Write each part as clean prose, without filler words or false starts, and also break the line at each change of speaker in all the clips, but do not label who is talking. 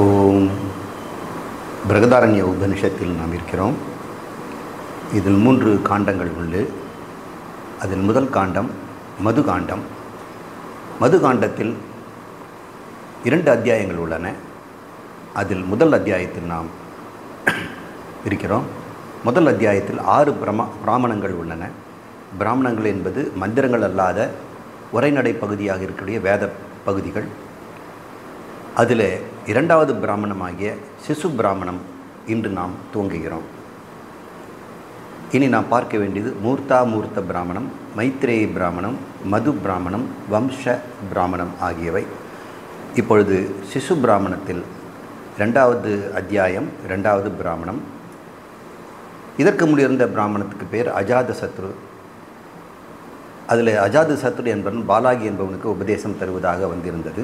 ஓம் பிரகதாரண்ய உபனிஷத்தில் நாம் இருக்கிறோம். இதில் 3 காண்டங்கள் உண்டு. அதில் முதல் காண்டம் மது காண்டம். மது காண்டத்தில் 2 அத்தியாயங்கள் உள்ளன. அதில் முதல் அத்தியாயத்தில் நாம் இருக்கிறோம். முதல் அத்தியாயத்தில் 6 பிராமணங்கள் உள்ளன. பிராமணங்கள் என்பது மந்திரங்கள் அல்லாத உரைநடை பகுதியாக இருக்கக்கூடிய வேத பகுதிகள். அதில் 2வது பிராமணமாகிய சிசு பிராமணம் இன்று நாம் துவங்குகிறோம். இனி நாம் பார்க்க வேண்டியது மூர்த்த பிராமணம், மைத்ரேயி பிராமணம், மது பிராமணம், வம்ச பிராமணம் ஆகியவை. இப்பொழுது சிசு பிராமணத்தில் 2வது அத்தியாயம் 2வது பிராமணம். இதற்கு முன்னிருந்த பிராமணத்துக்கு பேர் அஜாதசத்ரு. அதில் அஜாதசத்ரு என்பவன் பாலாகி என்பவனுக்கு உபதேசம் தருவதாக வந்திருந்தது.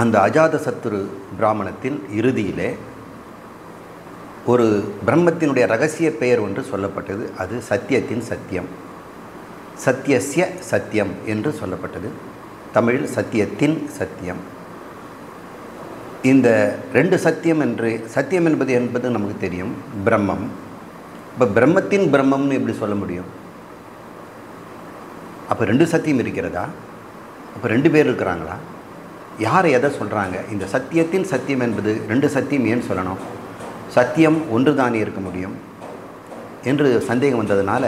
அந்த அஜாதசத்ரு பிராமணத்தில் இறுதியிலே ஒரு பிரம்மத்தினுடைய இரகசிய பெயர் ஒன்று சொல்லப்பட்டது. அது சத்தியத்தின் சத்தியம், சத்தியஸ்ய சத்தியம் என்று சொல்லப்பட்டது. தமிழில் சத்தியத்தின் சத்தியம். இந்த 2 சத்தியம் என்று, சத்தியம் என்பது நமக்கு தெரியும், பிரம்மம். இப்போ பிரம்மத்தின் பிரம்மம்னு எப்படி சொல்ல முடியும்? அப்போ 2 சத்தியம் இருக்கிறதா? அப்போ 2 பேர் இருக்கிறாங்களா? யார் எதை சொல்கிறாங்க? இந்த சத்தியத்தின் சத்தியம் என்பது 2 சத்தியம் ஏன் சொல்லணும்? சத்தியம் ஒன்று தானே இருக்க முடியும் என்று சந்தேகம் வந்ததுனால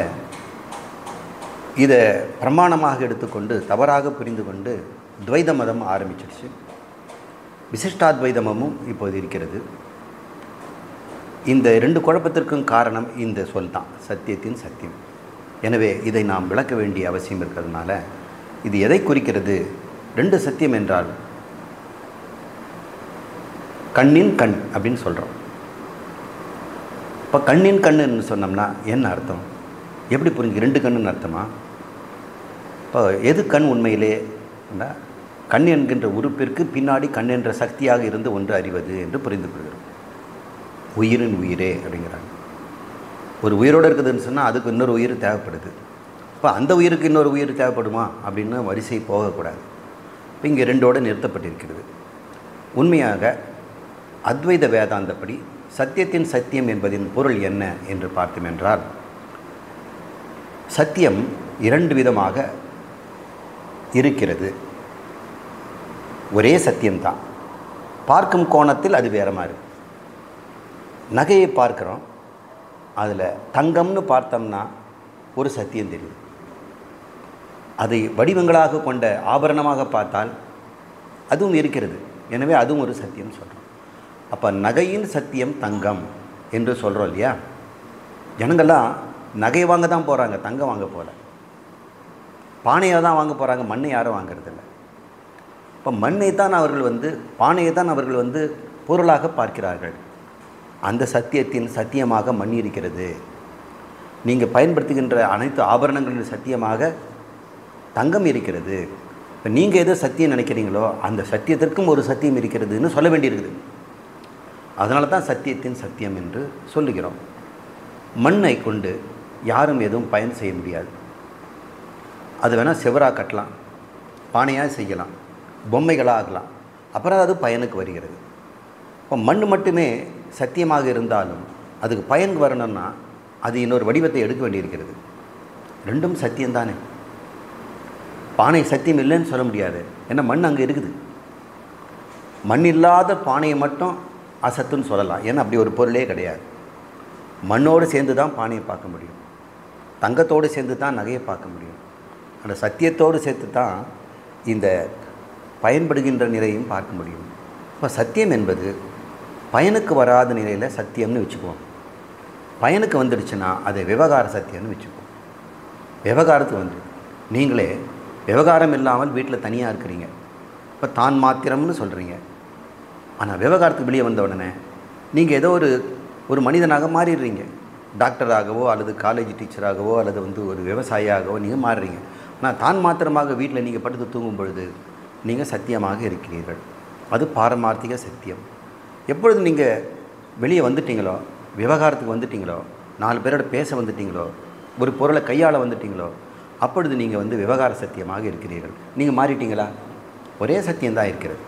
இதை பிரமாணமாக எடுத்துக்கொண்டு தவறாக புரிந்து கொண்டு துவைத மதம் ஆரம்பிச்சிடுச்சு. விசிஷ்டாத்வைதமும் இப்போது இருக்கிறது. இந்த 2 குழப்பத்திற்கும் காரணம் இந்த சொல் தான், சத்தியத்தின் சத்தியம். எனவே இதை நாம் விளக்க வேண்டிய அவசியம் இருக்கிறதுனால இது எதை குறிக்கிறது? 2 சத்தியம் என்றால் கண்ணின் கண் அப்படின்னு சொல்கிறோம். இப்போ கண்ணின் கண்ணுன்னு சொன்னோம்னா என்ன அர்த்தம்? எப்படி புரிஞ்சு? 2 கண்ணுன்னு அர்த்தமா? இப்போ எது கண்? உண்மையிலே கண் என்கின்ற உறுப்பிற்கு பின்னாடி கண் என்ற சக்தியாக இருந்து ஒன்று அறிவது என்று புரிந்து கொள்கிறோம். உயிரின் உயிரே அப்படிங்கிறாங்க. ஒரு உயிரோடு இருக்குதுன்னு சொன்னால் அதுக்கு இன்னொரு உயிர் தேவைப்படுது. இப்போ அந்த உயிருக்கு இன்னொரு உயிர் தேவைப்படுமா அப்படின்னு வரிசை போகக்கூடாது. இப்போ இங்கே 2ஓடு நிறுத்தப்பட்டிருக்கிறது. உண்மையாக அத்வைத வேதாந்தப்படி சத்தியத்தின் சத்தியம் என்பதின் பொருள் என்ன என்று பார்த்தோம் என்றால், சத்தியம் 2 விதமாக இருக்கிறது. ஒரே சத்தியம்தான், பார்க்கும் கோணத்தில் அது வேற மாதிரி. நகையை பார்க்குறோம், அதில் தங்கம்னு பார்த்தோம்னா ஒரு சத்தியம் தெரியுது. அதை வடிவங்களாக கொண்ட ஆபரணமாக பார்த்தால் அதுவும் இருக்கிறது. எனவே அதுவும் ஒரு சத்தியம் சொல்கிறோம். அப்போ நகையின் சத்தியம் தங்கம் என்று சொல்கிறோம் இல்லையா? ஜனங்கள்லாம் நகை வாங்க தான் போகிறாங்க, தங்கம் வாங்க போகல. பானையை தான் வாங்க போகிறாங்க, மண்ணை யாரும் வாங்கிறதில்ல. இப்போ மண்ணை தான் அவர்கள் பானையை தான் அவர்கள் பொருளாக பார்க்கிறார்கள். அந்த சத்தியத்தின் சத்தியமாக மண் இருக்கிறது. நீங்கள் பயன்படுத்துகின்ற அனைத்து ஆபரணங்களின் சத்தியமாக தங்கம் இருக்கிறது. இப்போ நீங்கள் எதை சத்தியம் நினைக்கிறீங்களோ அந்த சத்தியத்திற்கும் ஒரு சத்தியம் இருக்கிறதுன்னு சொல்ல வேண்டியிருக்குது. அதனால தான் சத்தியத்தின் சத்தியம் என்று சொல்லுகிறோம். மண்ணை கொண்டு யாரும் எதுவும் பயன் செய்ய முடியாது. அது வேணால் செவராக கட்டலாம், பானையாக செய்யலாம், பொம்மைகளாக ஆகலாம், அப்புறம் அது பயனுக்கு வருகிறது. இப்போ மண் மட்டுமே சத்தியமாக இருந்தாலும் அதுக்கு பயன் வரணும்னா அது இன்னொரு வடிவத்தை எடுக்க வேண்டியிருக்கிறது. 2ம் சத்தியம்தானே. பானை சத்தியம் இல்லைன்னு சொல்ல முடியாது, ஏன்னா மண் அங்கே இருக்குது. மண் இல்லாத பானையை மட்டும் அசத்துன்னு சொல்லலாம், ஏன்னா அப்படி ஒரு பொருளே கிடையாது. மண்ணோடு சேர்ந்து தான் பானையை பார்க்க முடியும், தங்கத்தோடு சேர்ந்து தான் நகையை பார்க்க முடியும். அந்த சத்தியத்தோடு சேர்த்து தான் இந்த பயன்படுகின்ற நிலையும் பார்க்க முடியும். இப்போ சத்தியம் என்பது பயனுக்கு வராத நிலையில் சத்தியம்னு வச்சுக்குவோம். பயனுக்கு வந்துடுச்சுன்னா அதை விவகார சத்தியம்னு வச்சுக்குவோம். விவகாரத்துக்கு நீங்களே விவகாரம் இல்லாமல் வீட்டில் தனியாக இருக்கிறீங்க, இப்போ தான் மாத்திரம்னு சொல்கிறீங்க. ஆனால் விவகாரத்துக்கு வெளியே வந்த உடனே நீங்கள் ஏதோ ஒரு மனிதனாக மாறிடுறீங்க. டாக்டராகவோ அல்லது காலேஜ் டீச்சராகவோ அல்லது ஒரு விவசாயியாகவோ நீங்கள் மாறுறீங்க. ஆனால் தான் மாத்திரமாக வீட்டில் நீங்கள் படுத்து தூங்கும் பொழுது நீங்கள் சத்தியமாக இருக்கிறீர்கள். அது பாரமார்த்திக சத்தியம். எப்பொழுது நீங்கள் வெளியே வந்துட்டீங்களோ, விவகாரத்துக்கு வந்துட்டீங்களோ, 4 பேரோட பேச வந்துட்டீங்களோ, ஒரு பொருளை கையாள வந்துட்டீங்களோ, அப்பொழுது நீங்கள் விவகார சத்தியமாக இருக்கிறீர்கள். நீங்கள் மாறிட்டீங்களா? ஒரே சத்தியம்தான் இருக்கிறது.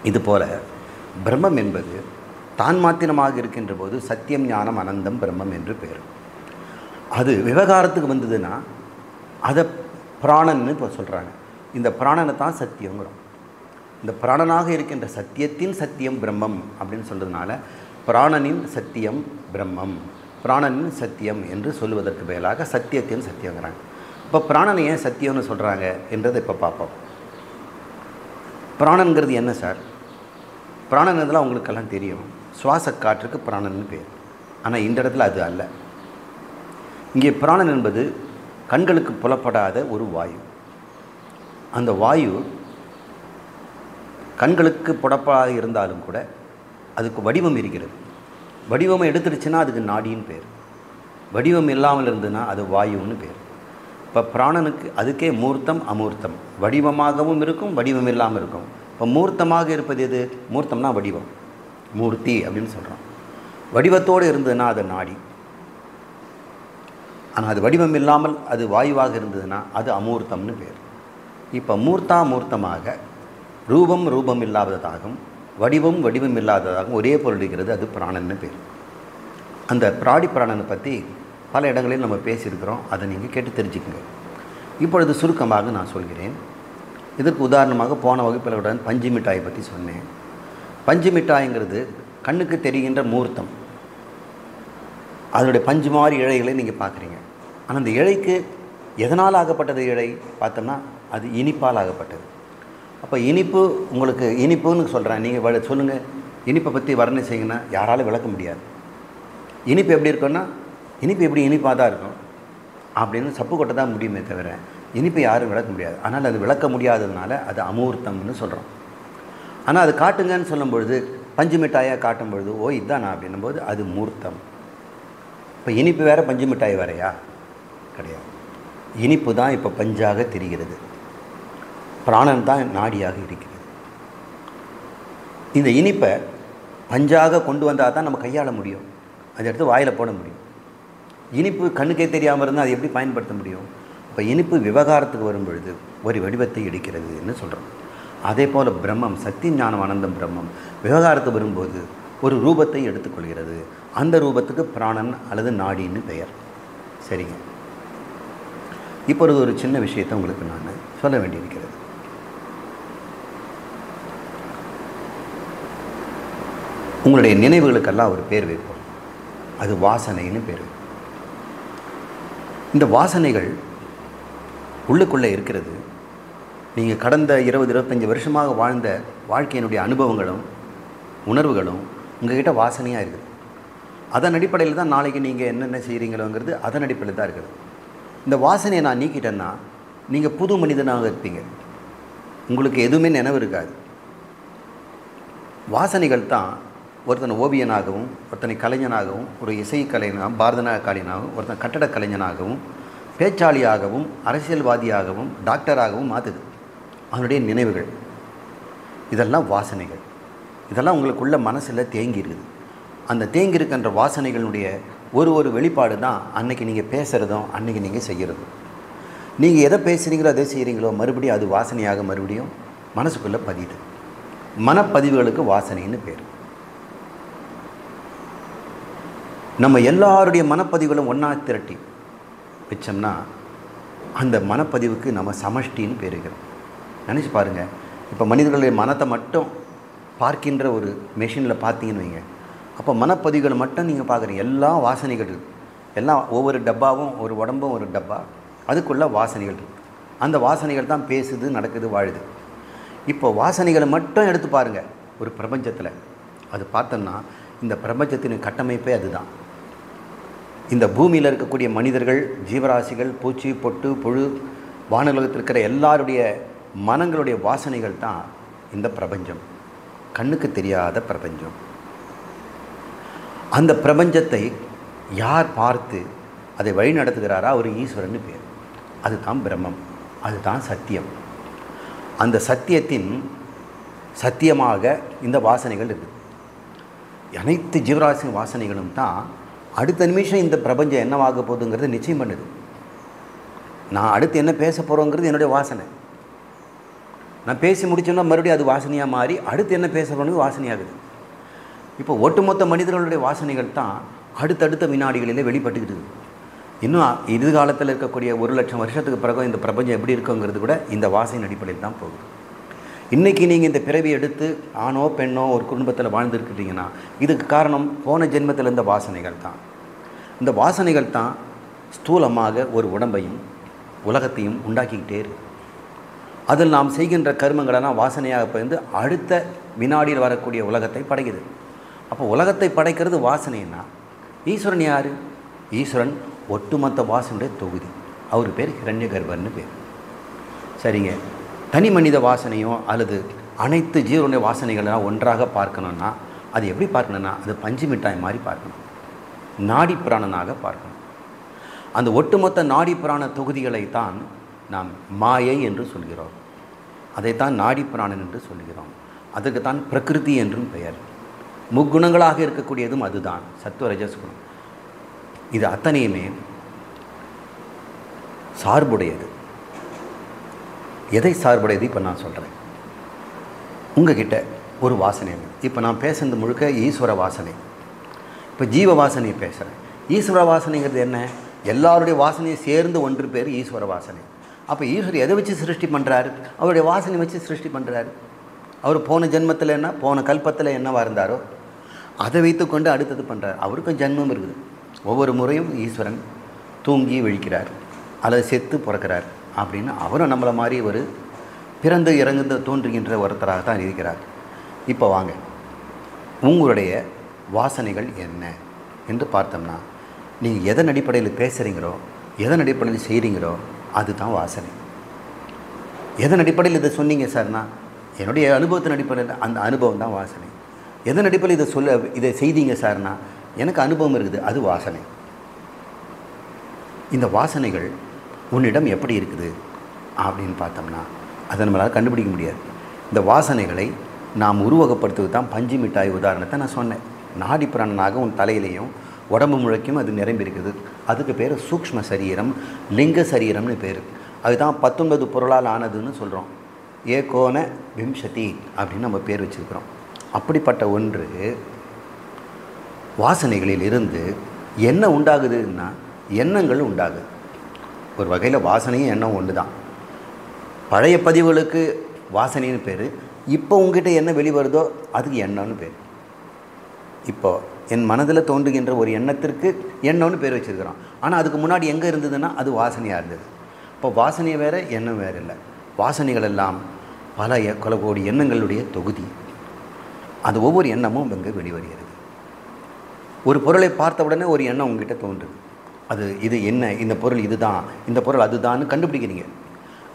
இதுபோல் பிரம்மம் என்பது தான் மாத்திரமாக இருக்கின்ற போது சத்தியம் ஞானம் அனந்தம் பிரம்மம் என்று பெயர். அது விவகாரத்துக்கு வந்ததுன்னா அதை பிராணன்னு இப்போ சொல்கிறாங்க. இந்த பிராணனை தான் சத்தியங்கிறோம். இந்த பிராணனாக இருக்கின்ற சத்தியத்தின் சத்தியம் பிரம்மம் அப்படின்னு சொல்கிறதுனால பிராணனின் சத்தியம் பிரம்மம், பிராணனின் சத்தியம் என்று சொல்லுவதற்கு பதிலாக சத்தியத்தின் சத்தியங்கிறாங்க. இப்போ பிராணனை ஏன் சத்தியம்னு சொல்கிறாங்க என்றதை இப்போ பார்ப்போம். பிராணங்கிறது என்ன சார்? பிராணன் இதெல்லாம் உங்களுக்கெல்லாம் தெரியும். சுவாச காற்றுக்கு பிராணன்னு பேர். ஆனால் இந்த இடத்துல அது அல்ல. இங்கே பிராணன் என்பது கண்களுக்கு புலப்படாத ஒரு வாயு. அந்த வாயு கண்களுக்கு புலப்படாத இருந்தாலும் கூட அதுக்கு வடிவம் இருக்கிறது. வடிவம் எடுத்துடுச்சுன்னா அதுக்கு நாடின்னு பேர். வடிவம் இல்லாமல் இருந்ததுன்னா அது வாயுன்னு பேர். இப்போ பிராணனுக்கு அதுக்கே மூர்த்தம் அமூர்த்தம், வடிவமாகவும் இருக்கும் வடிவம் இல்லாமல் இருக்கும். இப்போ மூர்த்தமாக இருப்பது எது? மூர்த்தம்னா வடிவம், மூர்த்தி அப்படின்னு சொல்கிறோம். வடிவத்தோடு இருந்ததுன்னா அது நாடி. ஆனால் அது வடிவம் இல்லாமல் அது வாயுவாக இருந்ததுன்னா அது அமூர்த்தம்னு பேர். இப்போ மூர்த்தமாக ரூபம் ரூபம் இல்லாததாகவும் வடிவம் வடிவம் இல்லாததாகவும் ஒரே பொருள் இருக்கிறது, அது பிராணன்னு பேர். அந்த பிராணனை பற்றி பல இடங்களில் நம்ம பேசியிருக்கிறோம். அதை நீங்கள் கேட்டு தெரிஞ்சுக்கங்க. இப்பொழுது சுருக்கமாக நான் சொல்கிறேன். இதற்கு உதாரணமாக போன வகுப்பில் கூட பஞ்சு மிட்டாயை பற்றி சொன்னேன். பஞ்சு மிட்டாய்ங்கிறது கண்ணுக்கு தெரிகின்ற மூர்த்தம். அதனுடைய பஞ்சு மாதிரி இழைகளை நீங்கள் பார்க்குறீங்க. ஆனால் அந்த இழைக்கு எதனால் ஆகப்பட்டது? இழை பார்த்தோம்னா அது இனிப்பால் ஆகப்பட்டது. அப்போ இனிப்பு, உங்களுக்கு இனிப்புன்னு சொல்கிறேன், நீங்கள் சொல்லுங்கள் இனிப்பை பற்றி வர்ணனை செய்யுங்கன்னா யாராலும் விளக்க முடியாது. இனிப்பு எப்படி இருக்குன்னா இனிப்பு எப்படி இனிப்பாக தான் இருக்கும் அப்படின்னு சப்பு கொட்ட தான் முடியுமே தவிர இனிப்பை யாரும் விளக்க முடியாது. ஆனால் அது விளக்க முடியாததுனால அது அமூர்த்தம்னு சொல்கிறோம். ஆனால் அது காட்டுங்கன்னு சொல்லும் பொழுது, பஞ்சு மிட்டாயாக காட்டும் பொழுது, ஓ இதுதானா அப்படின்னும்போது அது மூர்த்தம். இப்போ இனிப்பு வேறு பஞ்சு மிட்டாய் வேறையா? கிடையாது. இனிப்பு தான் இப்போ பஞ்சாக தெரிகிறது, பிராணன் தான் நாடியாக இருக்கிறது. இந்த இனிப்பை பஞ்சாக கொண்டு வந்தால் தான் நம்ம கையாள முடியும், அதை எடுத்து வாயில் போட முடியும். இனிப்பு கண்ணுக்கே தெரியாமல் இருந்தால் அது எப்படி பயன்படுத்த முடியும்? இப்போ இனிப்பு விவகாரத்துக்கு வரும் பொழுது ஒரு வடிவத்தை எடுக்கிறதுன்னு சொல்கிறோம். அதே போல் பிரம்மம், சத்தியம் ஞானம் ஆனந்தம் பிரம்மம் விவகாரத்துக்கு வரும்போது ஒரு ரூபத்தை எடுத்துக்கொள்கிறது. அந்த ரூபத்துக்கு பிராணன் அல்லது நாடின்னு பெயர். சரிங்க. இப்பொழுது ஒரு சின்ன விஷயத்தை உங்களுக்கு நான் சொல்ல வேண்டியிருக்கிறது. உங்களுடைய நினைவுகளுக்கெல்லாம் ஒரு பேர் வைப்போம். அது வாசனைன்னு பேர். இந்த வாசனைகள் உள்ளுக்குள்ளே இருக்கிறது. நீங்கள் கடந்த 20-25 வருஷமாக வாழ்ந்த வாழ்க்கையினுடைய அனுபவங்களும் உணர்வுகளும் உங்கள்கிட்ட வாசனையாக இருக்குது. அதன் அடிப்படையில் தான் நாளைக்கு நீங்கள் என்னென்ன செய்கிறீங்களோங்கிறது அதன் அடிப்படையில் தான் இருக்குது. இந்த வாசனையை நான் நீக்கிட்டேன்னா நீங்கள் புது மனிதனாக இருப்பீங்க. உங்களுக்கு எதுவுமே நினைவு இருக்காது. வாசனைகள் தான் ஒருத்தன் ஓவியனாகவும், ஒருத்தனை கலைஞனாகவும், ஒரு இசை கலைஞனாகவும், பாரதநாயக கலைஞனாகவும், ஒருத்தன் கட்டட கலைஞனாகவும், பேச்சாளியாகவும், அரசியல்வாதியாகவும், டாக்டராகவும் மாற்றுது. அவனுடைய நினைவுகள் இதெல்லாம் வாசனைகள். இதெல்லாம் உங்களுக்குள்ள மனசில் தேங்கி இருக்குது. அந்த தேங்கி இருக்கின்ற வாசனைகளுடைய ஒரு வெளிப்பாடு தான் அன்றைக்கி நீங்கள் பேசுகிறதும் அன்றைக்கி நீங்கள் செய்கிறதும். நீங்கள் எதை பேசுகிறீங்களோ எதை செய்கிறீங்களோ மறுபடியும் அது வாசனையாக மறுபடியும் மனசுக்குள்ளே பதியுது. மனப்பதிவுகளுக்கு வாசனைன்னு பேர். நம்ம எல்லாருடைய மனப்பதிவுகளும் ஒன்றா திரட்டி வச்சோம்னா அந்த மனப்பதிவுக்கு நம்ம சமஷ்டின்னு பேருகிறோம். நினச்சி பாருங்கள். இப்போ மனிதர்களுடைய மனத்தை மட்டும் பார்க்கின்ற ஒரு மெஷினில் பார்த்தீங்கன்னு வைங்க, அப்போ மனப்பதிவுகளை மட்டும் நீங்கள் பார்க்குறீங்க. எல்லா வாசனைகள் இருக்குது. எல்லாம் ஒவ்வொரு டப்பாவும், ஒரு உடம்பும் ஒரு டப்பா, அதுக்குள்ளே வாசனைகள் இருக்குது. அந்த வாசனைகள் தான் பேசுது, நடக்குது, வாழுது. இப்போ வாசனைகளை மட்டும் எடுத்து பாருங்கள் ஒரு பிரபஞ்சத்தில். அது பார்த்தோம்னா இந்த பிரபஞ்சத்தின் கட்டமைப்பே அதுதான். இந்த பூமியில் இருக்கக்கூடிய மனிதர்கள், ஜீவராசிகள், பூச்சி, பொட்டு, புழு, வானுலகத்தில் இருக்கிற எல்லாருடைய மனங்களுடைய வாசனைகள் தான் இந்த பிரபஞ்சம். கண்ணுக்கு தெரியாத பிரபஞ்சம். அந்த பிரபஞ்சத்தை யார் பார்த்து அதை வழி நடத்துகிறாரா அவர் ஈஸ்வரன் பேர். அதுதான் பிரம்மம், அதுதான் சத்தியம். அந்த சத்தியத்தின் சத்தியமாக இந்த வாசனைகள் இருக்குது. அனைத்து ஜீவராசி வாசனைகளும் தான் அடுத்த நிமிஷம் இந்த பிரபஞ்சம் என்னவாக போகுதுங்கிறது நிச்சயம் பண்ணுது. நான் அடுத்து என்ன பேச போகிறோங்கிறது என்னுடைய வாசனை. நான் பேசி முடிச்சோன்னா மறுபடியும் அது வாசனையாக மாறி அடுத்து என்ன பேசுகிறோன்னு வாசனையாகுது. இப்போ ஒட்டுமொத்த மனிதர்களுடைய வாசனைகள் தான் அடுத்தடுத்த வினாடிகளிலே வெளிப்பட்டுக்கிட்டு. இன்னும் எதிர்காலத்தில் இருக்கக்கூடிய 1,00,000 வருஷத்துக்கு பிறகு இந்த பிரபஞ்சம் எப்படி இருக்குங்கிறது கூட இந்த வாசனை அடிப்படையில் தான் போகுது. இன்றைக்கி நீங்கள் இந்த பிறவி எடுத்து ஆணோ பெண்ணோ ஒரு குடும்பத்தில் வாழ்ந்துருக்கிட்டீங்கன்னா இதுக்கு காரணம் போன ஜென்மத்தில் இருந்த வாசனைகள் தான். இந்த வாசனைகள் தான் ஸ்தூலமாக ஒரு உடம்பையும் உலகத்தையும் உண்டாக்கிக்கிட்டே இருக்குது. அதில் நாம் செய்கின்ற கர்மங்களெல்லாம் வாசனையாக பயந்து அடுத்த வினாடியில் வரக்கூடிய உலகத்தை படைக்குது. அப்போ உலகத்தை படைக்கிறது வாசனைன்னா ஈஸ்வரன் யார்? ஈஸ்வரன் ஒட்டுமொத்த வாசனுடைய தொகுதி. அவர் பேர் ஹிரண்யகர்பர்னு பேர். சரிங்க, தனி மனித வாசனையோ அல்லது அனைத்து ஜீவனுடைய வாசனைகளெல்லாம் ஒன்றாக பார்க்கணுன்னா அது எப்படி பார்க்கணுன்னா அது பஞ்சு மிட்டாய் மாதிரி பார்க்கணும், நாடி பிராணனாக பார்க்கணும். அந்த ஒட்டுமொத்த நாடி பிராண தொகுதிகளை தான் நாம் மாயை என்று சொல்கிறோம். அதைத்தான் நாடி பிராணன் என்று சொல்கிறோம். அதுக்குத்தான் பிரகிருதி என்றும் பெயர். முக்குணங்களாக இருக்கக்கூடியதும் அதுதான், சத்துவ ரஜஸ் குணம். இது அத்தனையுமே சார்புடையது. எதை சார்புடையது? இப்போ நான் சொல்கிறேன். உங்ககிட்ட ஒரு வாசனை. இப்போ நான் பேசுறது முழுக்க ஈஸ்வர வாசனை. இப்போ ஜீவ வாசனை பேசுகிறேன். ஈஸ்வர வாசனைங்கிறது என்ன? எல்லாருடைய வாசனையும் சேர்ந்து ஒன்று பேர் ஈஸ்வர வாசனை. அப்போ ஈஸ்வரர் எதை வச்சு சிருஷ்டி பண்ணுறாரு? அவருடைய வாசனை வச்சு சிருஷ்டி பண்ணுறாரு. அவர் போன ஜென்மத்தில் என்ன, போன கல்பத்தில் என்னவாக இருந்தாரோ அதை வைத்துக்கொண்டு அடுத்தது பண்ணுறார். அவருக்கும் ஜென்மம் இருக்குது. ஒவ்வொரு முறையும் ஈஸ்வரன் தூங்கி விழிக்கிறார் அல்லது செத்து பிறக்கிறார் அப்படின்னு அவரும் நம்மளை மாதிரி ஒரு பிறந்து இறங்குந்து தோன்றுகின்ற ஒருத்தராக தான் இருக்கிறார். இப்போ வாங்க, உங்களுடைய வாசனைகள் என்ன என்று பார்த்தோம்னா நீங்கள் எதன் அடிப்படையில் பேசுகிறீங்களோ எதன் அடிப்படையில் செய்கிறீங்களோ அதுதான் வாசனை. எதன் அடிப்படையில் இதை சொன்னீங்க சார்னா என்னுடைய அனுபவத்தின் அடிப்படையில் அந்த அனுபவம் தான் வாசனை. எதன் அடிப்படையில் இதை செய்தீங்க சார்னா எனக்கு அனுபவம் இருக்குது, அது வாசனை. இந்த வாசனைகள் உன்னிடம் எப்படி இருக்குது அப்படின்னு பார்த்தோம்னா அதை நம்மளால் கண்டுபிடிக்க முடியாது. இந்த வாசனைகளை நாம் உருவகப்படுத்துவது தான் பஞ்சு மிட்டாய் உதாரணத்தை நான் சொன்னேன். நாடி பிராணனாக உன் தலையிலையும் உடம்பு முழுக்கும் அது நிரம்பி இருக்குது. அதுக்கு பேர் சூக்ஷ்ம சரீரம், லிங்க சரீரம்னு பேர். அதுதான் 19 பொருளால் ஆனதுன்னு சொல்கிறோம். ஏகோன விம்சதி அப்படின்னு நம்ம பேர் வச்சுருக்கிறோம். அப்படிப்பட்ட ஒன்று வாசனைகளில் இருந்து என்ன உண்டாகுதுன்னா எண்ணங்கள் உண்டாகுது. ஒரு வகையில் வாசனையும் எண்ணம் ஒன்று தான். பழைய பதிவுகளுக்கு வாசனைன்னு பேர். இப்போ உங்ககிட்ட என்ன வெளிவருதோ அதுக்கு எண்ணம்னு பேர். இப்போது என் மனதில் தோன்றுகின்ற ஒரு எண்ணத்திற்கு எண்ணம்னு பேர் வச்சுருக்கிறோம். ஆனால் அதுக்கு முன்னாடி எங்கே இருந்ததுன்னா அது வாசனையாக இருந்தது. இப்போ வாசனை வேறு எண்ணம் வேறு இல்லை. வாசனைகள் எல்லாம் பல கோடி எண்ணங்களுடைய தொகுதி. அது ஒவ்வொரு எண்ணமும் இங்கே வெளிவருகிறது. ஒரு பொருளை பார்த்த உடனே ஒரு எண்ணம் உங்ககிட்ட தோன்றுது. அது இது என்ன, இந்த பொருள் இதுதான், இந்த பொருள் அதுதான்னு கண்டுபிடிக்கிறீங்க.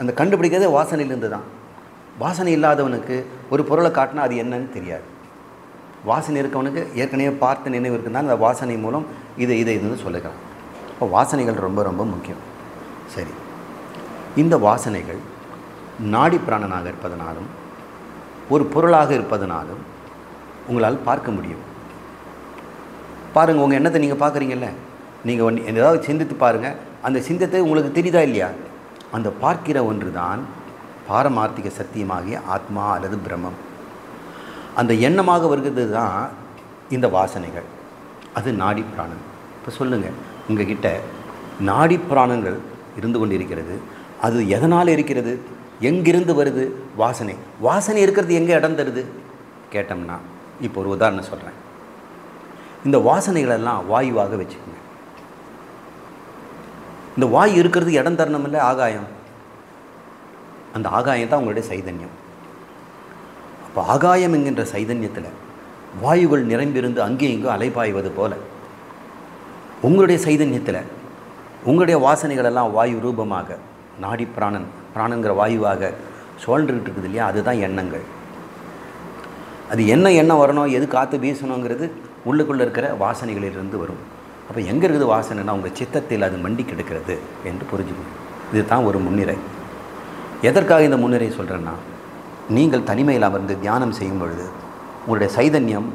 அந்த கண்டுபிடிக்கிறதே வாசனையிலேருந்து தான். வாசனை இல்லாதவனுக்கு ஒரு பொருளை காட்டினா அது என்னன்னு தெரியாது. வாசனை இருக்கவனுக்கு ஏற்கனவே பார்த்த நினைவு இருக்குதுனால அந்த வாசனை மூலம் இதுன்னு சொல்லுகிறான். இப்போ வாசனைகள் ரொம்ப ரொம்ப முக்கியம். சரி, இந்த வாசனைகள் நாடி பிராணனாக இருப்பதனாலும் ஒரு பொருளாக இருப்பதனாலும் உங்களால் பார்க்க முடியும். பாருங்கள், உங்கள் எண்ணத்தை நீங்கள் பார்க்குறீங்கல்ல, நீங்கள் ஏதாவது சிந்தித்து பாருங்கள். அந்த சிந்தத்தை உங்களுக்கு தெரியுதா இல்லையா? அந்த பார்க்கிற ஒன்று தான் பாரமார்த்திக சத்தியமாகிய ஆத்மா அல்லது பிரம்மம். அந்த எண்ணமாக வருகிறது தான் இந்த வாசனைகள். அது நாடி பிராணன். இப்போ சொல்லுங்கள், உங்கள் கிட்ட நாடி பிராணங்கள் இருந்து கொண்டு இருக்கிறது. அது எதனால் இருக்கிறது? எங்கிருந்து வருது? வாசனை. வாசனை இருக்கிறது எங்கே இடம் தருது கேட்டோம்னா, இப்போ ஒரு உதாரணம் சொல்கிறேன். இந்த வாசனைகளெல்லாம் வாயுவாக வச்சுக்கோங்க. இந்த வாயு இருக்கிறது இடம் தரணும் இல்லை, ஆகாயம். அந்த ஆகாயம் தான் உங்களுடைய சைதன்யம். அப்போ ஆகாயம் என்கின்ற சைதன்யத்தில் வாயுகள் நிரம்பியிருந்து அங்கே இங்கோ அலைபாய்வது போல உங்களுடைய சைதன்யத்தில் உங்களுடைய வாசனைகளெல்லாம் வாயு ரூபமாக நாடி பிராணங்கிற வாயுவாக சுழன்றுக்கிட்டு இருக்குது இல்லையா? அதுதான் எண்ணங்கள். அது என்ன எண்ணம் வரணும், எது காற்று வீசணுங்கிறது உள்ளுக்குள்ளே இருக்கிற வாசனைகளிலிருந்து வரும். அப்போ எங்கே இருக்குது வாசனைனா உங்கள் சித்தத்தில் அது மண்டி கிடக்கிறது என்று புரிஞ்சுக்கணும். இது தான் ஒரு முன்னிறை. எதற்காக இந்த முன்னிறை சொல்கிறேன்னா, நீங்கள் தனிமையில் அமர்ந்து தியானம் செய்யும் பொழுது உங்களுடைய சைதன்யம்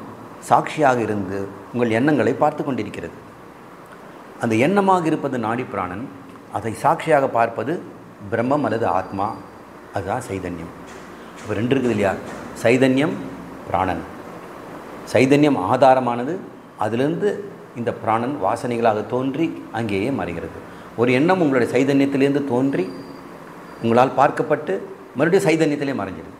சாட்சியாக இருந்து உங்கள் எண்ணங்களை பார்த்து கொண்டிருக்கிறது. அந்த எண்ணமாக இருப்பது நாடி பிராணன், அதை சாட்சியாக பார்ப்பது பிரம்மம் அல்லது ஆத்மா, அதுதான் சைதன்யம். இப்போ ரெண்டு இருக்குது இல்லையா, சைதன்யம், பிராணன். சைதன்யம் ஆதாரமானது, அதிலிருந்து இந்த பிராணன் வாசனைகளாக தோன்றி அங்கேயே மறைகிறது. ஒரு எண்ணம் உங்களுடைய சைதன்யத்திலேருந்து தோன்றி உங்களால் பார்க்கப்பட்டு மறுபடியும் சைதன்யத்திலே மறைஞ்சிடுது.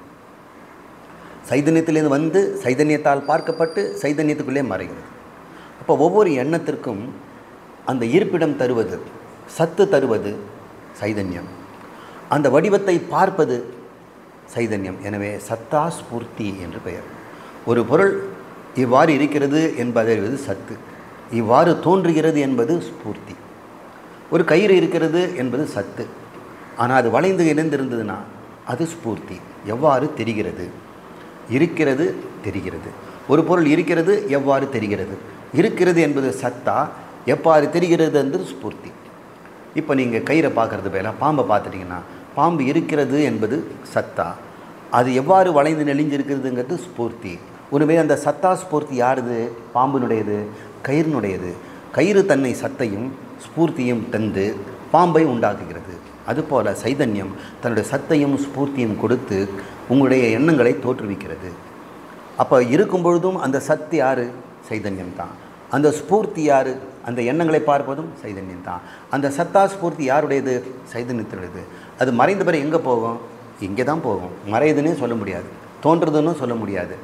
சைதன்யத்திலேருந்து வந்து சைதன்யத்தால் பார்க்கப்பட்டு சைதன்யத்துக்குள்ளே மறைகிறது. அப்போ ஒவ்வொரு எண்ணத்திற்கும் அந்த இருப்பிடம் தருவது, சத்து தருவது சைதன்யம், அந்த வடிவத்தை பார்ப்பது சைதன்யம். எனவே சத்தா ஸ்பூர்த்தி என்று பெயர். ஒரு பொருள் இவ்வாறு இருக்கிறது என்பது சத்து, இவ்வாறு தோன்றுகிறது என்பது ஸ்பூர்த்தி. ஒரு கயிறு இருக்கிறது என்பது சத்து, ஆனால் அது வளைந்து இணைந்திருந்ததுன்னா அது ஸ்பூர்த்தி. எவ்வாறு தெரிகிறது, இருக்கிறது தெரிகிறது. ஒரு பொருள் இருக்கிறது எவ்வாறு தெரிகிறது, இருக்கிறது என்பது சத்தா, எவ்வாறு தெரிகிறது என்பது ஸ்பூர்த்தி. இப்போ நீங்கள் கயிறை பார்க்குறது பேர பாம்பை பார்த்துட்டிங்கன்னா பாம்பு இருக்கிறது என்பது சத்தா, அது எவ்வாறு வளைந்து நெளிஞ்சிருக்கிறதுங்கிறது ஸ்பூர்த்தி. ஒருவே அந்த சத்தா ஸ்பூர்த்தி யாருது? பாம்பினுடையது, கயிறுனுடையது. கயிறு தன்னை சத்தையும் ஸ்பூர்த்தியும் தந்து பாம்பை உண்டாக்குகிறது. அதுபோல் சைதன்யம் தன்னுடைய சத்தையும் ஸ்பூர்த்தியும் கொடுத்து உங்களுடைய எண்ணங்களை தோற்றுவிக்கிறது. அப்போ இருக்கும் பொழுதும் அந்த சத்து யார்? சைதன்யம் தான். அந்த ஸ்பூர்த்தி யார்? அந்த எண்ணங்களை பார்ப்பதும் சைதன்யம் தான். அந்த சத்தா ஸ்பூர்த்தி யாருடையது? சைதன்யத்தினுடையது. அது மறைந்த பிறகு எங்கே போகும்? இங்கே தான் போகும். மறையுதுன்னே சொல்ல முடியாது, தோன்றுறதுன்னு சொல்ல முடியாது.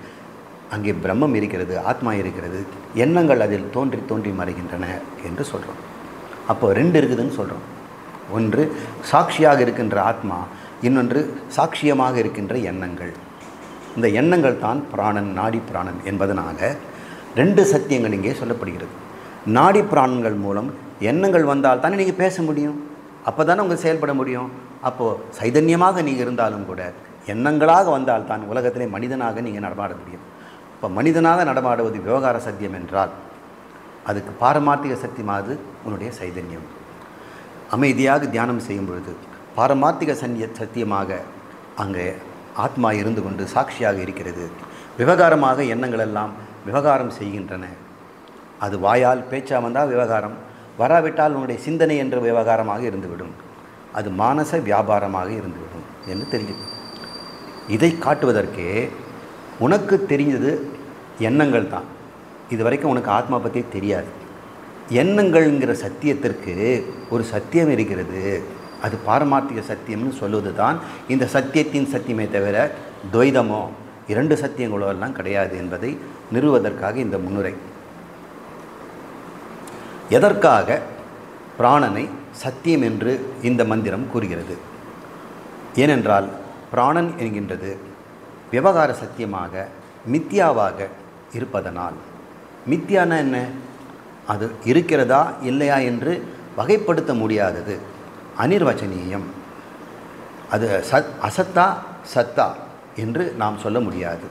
அங்கே பிரம்மம் இருக்கிறது, ஆத்மா இருக்கிறது, எண்ணங்கள் அதில் தோன்றி தோன்றி மறைகின்றன என்று சொல்கிறோம். அப்போ ரெண்டு இருக்குதுன்னு சொல்கிறோம். ஒன்று சாட்சியாக இருக்கின்ற ஆத்மா, இன்னொன்று சாட்சியமாக இருக்கின்ற எண்ணங்கள். இந்த எண்ணங்கள் தான் பிராணன், நாடி பிராணன் என்பதனால ரெண்டு சத்தியங்கள் இங்கே சொல்லப்படுகிறது. நாடி பிராணங்கள் மூலம் எண்ணங்கள் வந்தால் தானே நீங்கள் பேச முடியும், அப்போ தானே உங்கள் செயல்பட முடியும். அப்போது சைதன்யமாக நீங்கள் இருந்தாலும் கூட எண்ணங்களாக வந்தால் தான் உலகத்திலே மனிதனாக நீங்கள் நடமாட முடியும். இப்போ மனிதனாக நடமாடுவது விவகார சத்தியம் என்றால் அதுக்கு பாரமார்த்திக சத்தியமாவது உன்னுடைய சைதன்யம். அமைதியாக தியானம் செய்யும் பொழுது பாரமார்த்திக சத்தியமாக அங்கே ஆத்மா இருந்து கொண்டு சாட்சியாக இருக்கிறது. விவகாரமாக எண்ணங்கள் எல்லாம் விவகாரம் செய்கின்றன. அது வாயால் பேச்சா வந்தால் விவகாரம், வராவிட்டால் உன்னுடைய சிந்தனை என்ற விவகாரமாக இருந்துவிடும். அது மானச வியாபாரமாக இருந்துவிடும் என்று தெரியும். இதை காட்டுவதற்கே உனக்கு தெரிஞ்சது எண்ணங்கள் தான். இது வரைக்கும் உனக்கு ஆத்மா பற்றி தெரியாது. எண்ணங்கள்ங்கிற சத்தியத்திற்கு ஒரு சத்தியம் இருக்கிறது, அது பாரமார்த்திக சத்தியம்னு சொல்லுவது தான் இந்த சத்தியத்தின் சத்தியமே தவிர துவைதமோ இரண்டு சத்தியங்களோ எல்லாம் கிடையாது என்பதை நிறுவுவதற்காக இந்த முன்னுரை. எதற்காக பிராணனை சத்தியம் என்று இந்த மந்திரம் கூறுகிறது? ஏனென்றால் பிராணன் என்கின்றது விவகார சத்தியமாக மித்தியாவாக இருப்பதனால். மித்தியான என்ன? அது இருக்கிறதா இல்லையா என்று வகைப்படுத்த முடியாதது, அனிர்வச்சனீயம். அது அசத்தா சத்தா என்று நாம் சொல்ல முடியாது.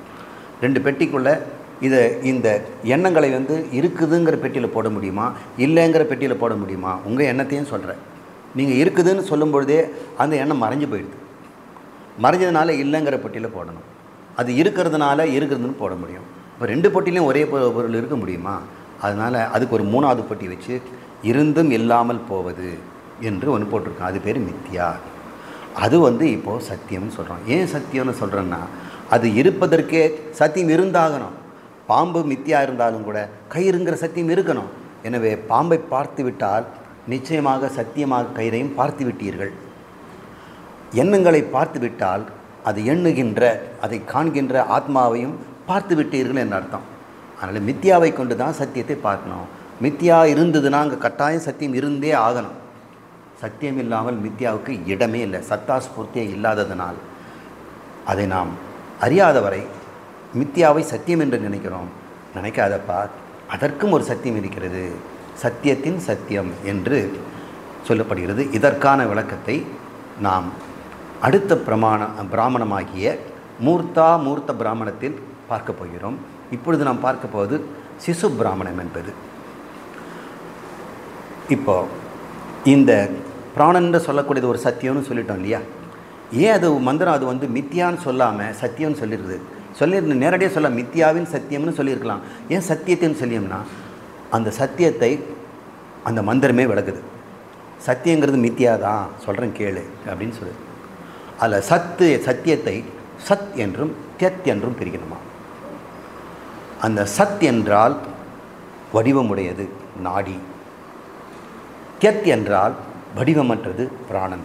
ரெண்டு பெட்டிக்குள்ளே இந்த எண்ணங்களை இருக்குதுங்கிற பெட்டியில் போட முடியுமா, இல்லைங்கிற பெட்டியில் போட முடியுமா? உங்கள் எண்ணத்தையும் சொல்கிறேன். நீங்கள் இருக்குதுன்னு சொல்லும் பொழுதே அந்த எண்ணம் மறைஞ்சு போயிடுது. மறைஞ்சதுனால இல்லைங்கிற பெட்டியில் போடணும். அது இருக்கிறதுனால இருக்குதுன்னு போட முடியும். இப்போ ரெண்டு பொட்டிலையும் ஒரே பொருள் இருக்க முடியுமா? அதனால் அதுக்கு ஒரு மூணாவது பொட்டி வச்சு இருந்தும் இல்லாமல் போவது என்று ஒன்று போட்டிருக்கோம். அது பேர் மித்தியா. அது இப்போது சத்தியம்னு சொல்கிறோம். ஏன் சத்தியம்னு சொல்கிறேன்னா, அது இருப்பதற்கே சத்தியம் இருந்தாகணும். பாம்பு மித்தியா இருந்தாலும் கூட கயிறுங்கிற சத்தியம் இருக்கணும். எனவே பாம்பை பார்த்து விட்டால் நிச்சயமாக சத்தியமாக கயிறையும் பார்த்து விட்டீர்கள். எண்ணங்களை பார்த்து விட்டால் அது எண்ணுகின்ற, அதை காண்கின்ற ஆத்மாவையும் பார்த்து விட்டீர்கள் என்று அர்த்தம். அதனால் மித்தியாவை கொண்டு தான் சத்தியத்தை பார்க்கணும். மித்தியா இருந்ததுன்னா அங்கே கட்டாயம் சத்தியம் இருந்தே ஆகணும். சத்தியம் இல்லாமல் மித்தியாவுக்கு இடமே இல்லை. சத்தாஸ்பூர்த்தியே இல்லாததனால் அதை நாம் அறியாதவரை மித்தியாவை சத்தியம் என்று நினைக்கிறோம். நினைக்காதப்பா, அதற்கும் ஒரு சத்தியம் இருக்கிறது, சத்தியத்தின் சத்தியம் என்று சொல்லப்படுகிறது. இதற்கான விளக்கத்தை நாம் அடுத்த பிராமணமாகிய மூர்த்த பிராமணத்தில் பார்க்க போகிறோம். இப்பொழுது நாம் பார்க்க போவது சிசு பிராமணம் என்பது. இப்போ இந்த பிராணன்னு சொல்லக்கூடியது ஒரு சத்தியம்னு சொல்லிட்டோம் இல்லையா? ஏன் அது மந்திரம் அது மித்தியான்னு சொல்லாமல் சத்தியம்னு சொல்லியிருந்து நேரடியாக சொல்ல மித்தியாவின் சத்தியம்னு சொல்லியிருக்கலாம். ஏன் சத்தியத்தின்னு சொல்லியோம்னா, அந்த சத்தியத்தை அந்த மந்திரமே விளக்குது. சத்தியங்கிறது மித்தியா தான், சொல்கிறேன் கேளு அப்படின்னு சொல்லு. அதில் சத்தியத்தை சத் என்றும் தியத் என்றும் பிரிக்கணுமா. அந்த சத் என்றால் வடிவமுடையது நாடி, தியத் என்றால் வடிவமற்றது பிராணன்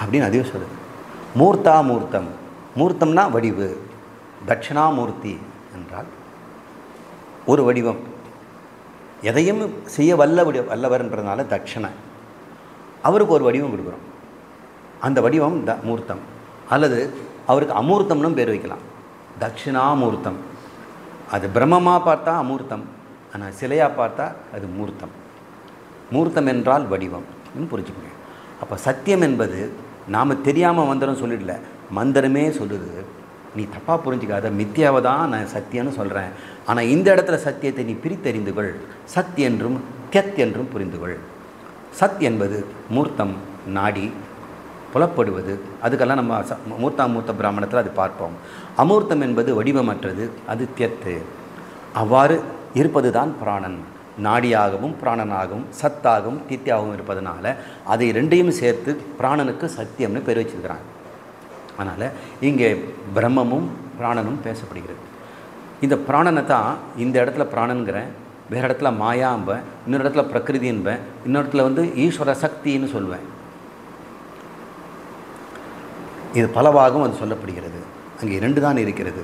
அப்படின்னு அதுவே சொல்லுது. மூர்த்தா மூர்த்தம், மூர்த்தம்னா வடிவு, தட்சிணாமூர்த்தி என்றால் ஒரு வடிவம், எதையும் செய்ய வல்லவர்ன்றதுனால தட்சணை, அவருக்கு ஒரு வடிவம் கொடுக்குறோம். அந்த வடிவம் மூர்த்தம், அல்லது அவருக்கு அமூர்த்தம்னு பேர் வைக்கலாம், தட்சிணாமூர்த்தம். அது பிரம்மமாக பார்த்தா அமூர்த்தம், ஆனால் சிலையாக பார்த்தா அது மூர்த்தம். மூர்த்தம் என்றால் வடிவம் புரிஞ்சுக்கோங்க. அப்போ சத்தியம் என்பது நாம் தெரியாமல் மந்திரம் சொல்லிடல, மந்திரமே சொல்லுது. நீ தப்பாக புரிஞ்சிக்காத, மித்யாவை தான் நான் சத்தியம்னு சொல்கிறேன், ஆனால் இந்த இடத்துல சத்தியத்தை நீ பிரித்தறிந்துகள், சத் என்றும் தியத் என்றும் புரிந்துகள். சத் என்பது மூர்த்தம், நாடி, புலப்படுவது, அதுக்கெல்லாம் நம்ம மூர்த்த பிராமணத்தில் அது பார்ப்போம். அமூர்த்தம் என்பது வடிவமற்றது, அது தியத்து. அவ்வாறு இருப்பது தான் பிராணன். நாடியாகவும் பிராணனாகவும் சத்தாகவும் தித்தியாகவும் இருப்பதனால அதை ரெண்டையும் சேர்த்து பிராணனுக்கு சத்தியம்னு பேர் வச்சிருக்கிறாங்க. அதனால் இங்கே பிரம்மமும் பிராணனும் பேசப்படுகிறது. இந்த பிராணனை தான் இந்த இடத்துல பிராணனுங்கிறேன், வேறு இடத்துல மாயாம்பேன், இன்னொரு இடத்துல பிரகிருதின்பேன், இன்னொரு இடத்துல ஈஸ்வர சக்தின்னு சொல்வேன். இது பலவாகவும் அது சொல்லப்படுகிறது. அங்கே 2 தான் இருக்கிறது.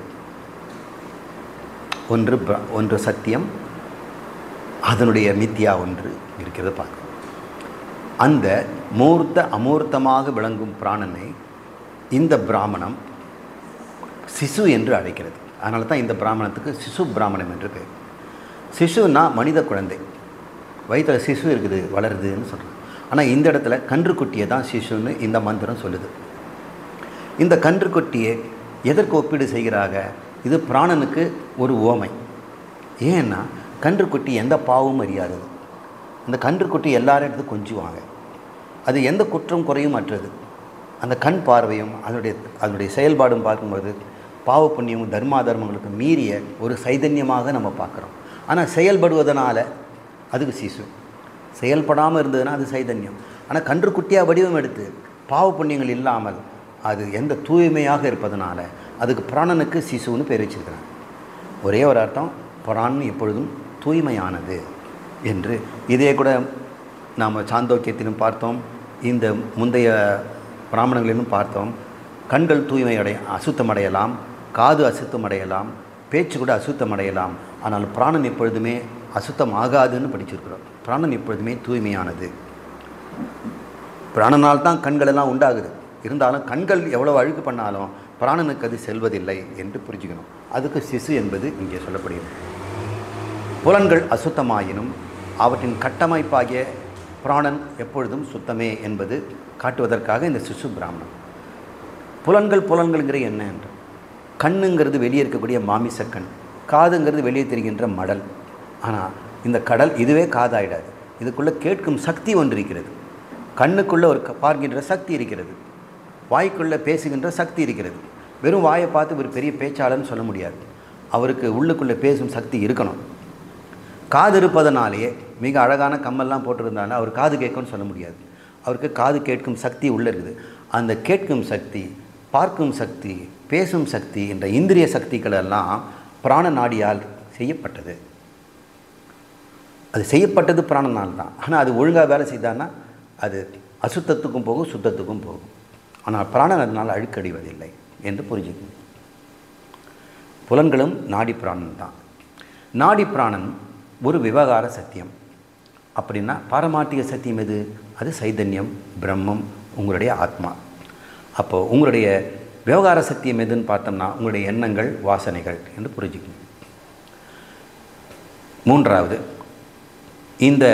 ஒன்று சத்தியம், அதனுடைய மித்தியா ஒன்று இருக்கிறது பார்க்கணும். அந்த மூர்த்த அமூர்த்தமாக விளங்கும் பிராணனை இந்த பிராமணம் சிசு என்று அழைக்கிறது. அதனால தான் இந்த பிராமணத்துக்கு சிசு பிராமணம் என்று பேர். சிசுன்னா மனித குழந்தை, வயிற்றில் சிசு இருக்குது, வளருதுன்னு சொல்கிறோம். ஆனால் இந்த இடத்துல கன்றுக்குட்டியை தான் சிசுன்னு இந்த மந்திரம் சொல்லுது. இந்த கன்றுக்குட்டியை எதற்கு ஒப்பீடு செய்கிறாங்க? இது பிராணனுக்கு ஒரு ஓமை. ஏன்னா கன்றுக்குட்டி எந்த பாவமும் அறியாது. அந்த கன்றுக்குட்டி எல்லாரும் எடுத்து கொஞ்சுவாங்க. அது எந்த குற்றம் குறையும் அற்றது. அந்த கண் பார்வையும் அதனுடைய செயல்பாடும் பார்க்கும்போது பாவ புண்ணியமும் தர்மாதர்மங்களுக்கு மீறிய ஒரு சைதன்யமாக நம்ம பார்க்குறோம். ஆனால் செயல்படுவதனால அதுக்கு சிசு, செயல்படாமல் இருந்ததுன்னா அது சைதன்யம். ஆனால் கன்றுக்குட்டியாக வடிவம் எடுத்து பாவ புண்ணியங்கள் இல்லாமல் அது எந்த தூய்மையாக இருப்பதனால அதுக்கு பிராணனுக்கு சிசுன்னு பேர் வச்சிருக்கிறாங்க. ஒரே ஒரு அர்த்தம், பிராணன் எப்பொழுதும் தூய்மையானது என்று. இதே கூட நாம் சாந்தோக்கியத்திலும் பார்த்தோம், இந்த முந்தைய பிராமணங்களிலும் பார்த்தோம். கண்கள் தூய்மை அசுத்தமடையலாம், காது அசுத்தமடையலாம், பேச்சு கூட அசுத்தமடையலாம். ஆனால் பிராணன் எப்பொழுதுமே அசுத்தம் ஆகாதுன்னு படிச்சிருக்கிறோம். பிராணன் எப்பொழுதுமே தூய்மையானது. பிராணனால் தான் கண்களெல்லாம் உண்டாகுது. இருந்தாலும் கண்கள் எவ்வளோ அழுக்கு பண்ணாலும் பிராணனுக்கு அது செல்வதில்லை என்று புரிஞ்சுக்கணும். அதுக்கு சிசு என்பது இங்கே சொல்லப்படுகிறது. புலன்கள் அசுத்தமாயினும் அவற்றின் கட்டமைப்பாகிய பிராணன் எப்பொழுதும் சுத்தமே என்பது காட்டுவதற்காக இந்த சிசு பிராமணம். புலன்கள்ங்கிற என்ன என்று, கண்ணுங்கிறது வெளியே இருக்கக்கூடிய மாமிசக்கண், காதுங்கிறது வெளியே தெரிகின்ற மடல். ஆனால் இந்த கடல் இதுவே காதாயிடாது. இதுக்குள்ளே கேட்கும் சக்தி ஒன்று இருக்கிறது. கண்ணுக்குள்ளே ஒரு பார்க்கின்ற சக்தி இருக்கிறது, வாய்க்குள்ளே பேசுகின்ற சக்தி இருக்கிறது. வெறும் வாயை பார்த்து ஒரு பெரிய பேச்சாளர்னு சொல்ல முடியாது. அவருக்கு உள்ளுக்குள்ளே பேசும் சக்தி இருக்கணும். காது இருப்பதனாலேயே மிக அழகான கம்மல்லாம் போட்டிருந்தாலும் அவர் காது கேட்கும்னு சொல்ல முடியாது. அவருக்கு காது கேட்கும் சக்தி உள்ளே இருக்குது. அந்த கேட்கும் சக்தி, பார்க்கும் சக்தி, பேசும் சக்தி என்ற இந்திரிய சக்திகள் எல்லாம் பிராண நாடியால் செய்யப்பட்டது. அது செய்யப்பட்டது பிராணனால் தான். ஆனால் அது ஒழுங்காக வேலை செய்தான்னா அது அசுத்தத்துக்கும் போகும், சுத்தத்துக்கும் போகும். ஆனால் பிராணன் அதனால் அழுக்கடிவதில்லை என்று புரிஞ்சுக்கணும். புலன்களும் நாடி பிராணன் தான். நாடி பிராணன் ஒரு விவகார சத்தியம். அப்படின்னா பாரமார்த்திக சத்தியம் எது? அது சைதன்யம், பிரம்மம், உங்களுடைய ஆத்மா. அப்போது உங்களுடைய விவகார சத்தியம் எதுன்னு பார்த்தோம்னா உங்களுடைய எண்ணங்கள், வாசனைகள் என்று புரிஞ்சுக்கணும். மூன்றாவது, இந்த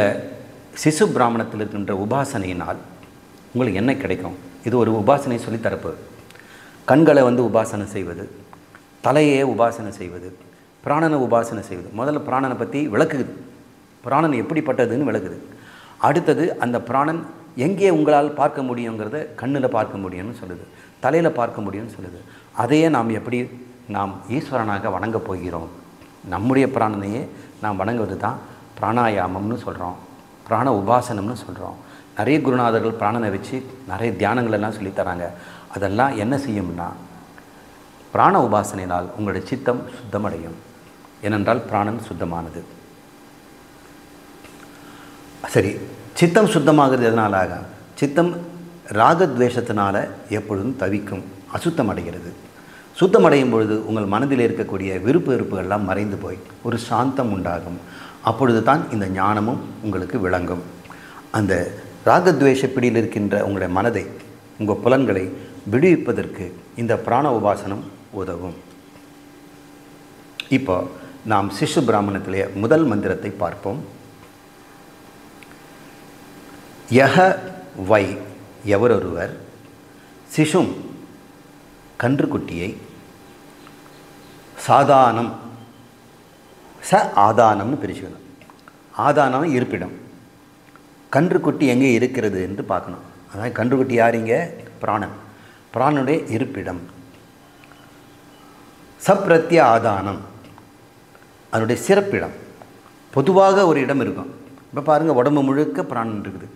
சிசு பிராமணத்தில் இருக்கின்ற உபாசனையினால் உங்களுக்கு என்ன கிடைக்கும்? இது ஒரு உபாசனை சொல்லித்தரப்போது. கண்களை உபாசனை செய்வது, தலையே உபாசனை செய்வது, பிராணனை உபாசனை செய்வது. முதல்ல பிராணனை பற்றி விளக்குது, பிராணன் எப்படிப்பட்டதுன்னு விளக்குது. அடுத்தது அந்த பிராணன் எங்கே உங்களால் பார்க்க முடியுங்கிறத கண்ணில் பார்க்க முடியும்னு சொல்லுது, தலையில் பார்க்க முடியும்னு சொல்லுது. அதையே நாம் எப்படி நாம் ஈஸ்வரனாக வணங்கப் போகிறோம்? நம்முடைய பிராணனையே நாம் வணங்குவது தான் பிராணாயாமம்னு சொல்கிறோம், பிராண உபாசனம்னு சொல்கிறோம். நிறைய குருநாதர்கள் பிராணனை வச்சு நிறைய தியானங்கள் எல்லாம் சொல்லித்தராங்க. அதெல்லாம் என்ன செய்யும்னா பிராண உபாசனையினால் உங்களுடைய சித்தம் சுத்தமடையும். ஏனென்றால் பிராணன் சுத்தமானது. சரி, சித்தம் சுத்தமாகிறது எதனாலாக? சித்தம் ராகத்வேஷத்தினால எப்பொழுதும் தவிக்கும், அசுத்தம் அடைகிறது. சுத்தமடையும் பொழுது உங்கள் மனதில் இருக்கக்கூடிய விருப்பு வெறுப்புகள்லாம் மறைந்து போய் ஒரு சாந்தம் உண்டாகும். அப்பொழுது தான் இந்த ஞானமும் உங்களுக்கு விளங்கும். அந்த ராகத்வேஷ பிடியில் இருக்கின்ற உங்களுடைய மனதை, உங்கள் புலன்களை விடுவிப்பதற்கு இந்த பிராண உபாசனம் உதவும். இப்போ நாம் சிசு பிராமணத்திலே முதல் மந்திரத்தை பார்ப்போம். யஹ வை, எவரொருவர், சிசும் கன்றுக்குட்டியை, சாதானம் ச ஆதானம்னு பிரிச்சுக்கணும். ஆதானம் இருப்பிடம், கன்றுக்குட்டி எங்கே இருக்கிறது என்று பார்க்கணும். அதாவது கன்றுக்குட்டி யாரிங்க? பிராணன், பிராணனுடைய இருப்பிடம். சப்ரத்ய ஆதானம் அதனுடைய சிறப்பிடம். பொதுவாக ஒரு இடம் இருக்கும். இப்போ பாருங்கள், உடம்பு முழுக்க பிராணன் இருக்குது,